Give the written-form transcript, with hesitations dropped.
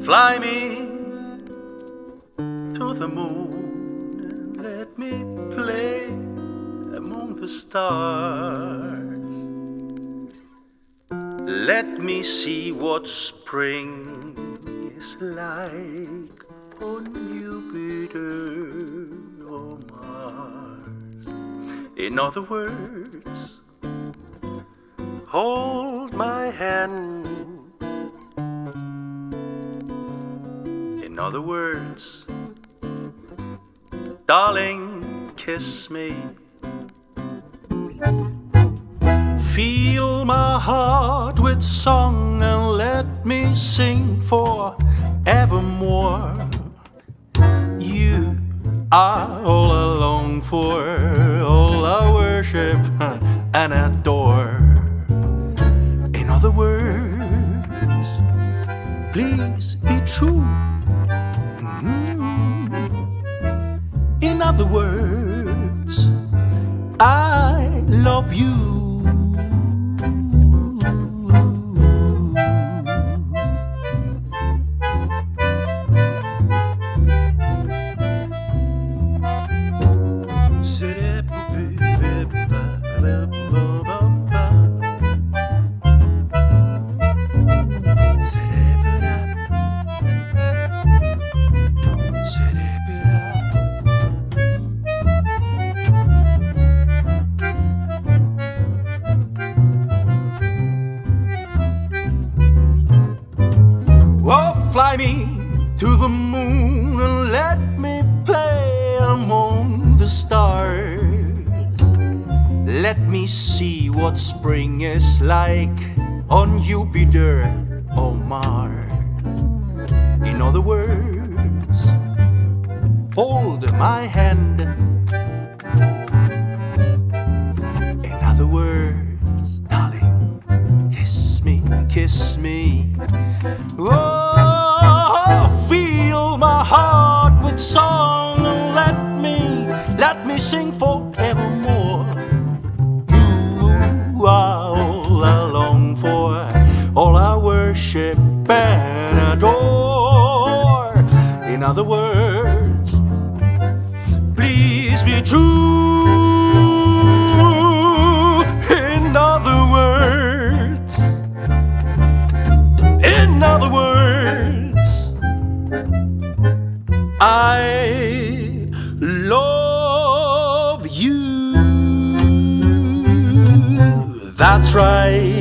Fly me to the moon and let me play among the stars. Let me see what spring is like on Jupiter or Mars. In other words, hold my hand. In other words, darling, kiss me. Fill my heart with song and let me sing forevermore. You are all I long for, all I worship and adore. In other words, please be true. In other words, I love you. Fly me to the moon and let me play among the stars. Let me see what spring is like on Jupiter or Mars. In other words, hold my hand. In other words, darling, kiss me, kiss me. Oh, fill my heart with song and let me sing forevermore. You are all I long for, all I worship and adore. In other words, please be true. In other words, I love you. That's right.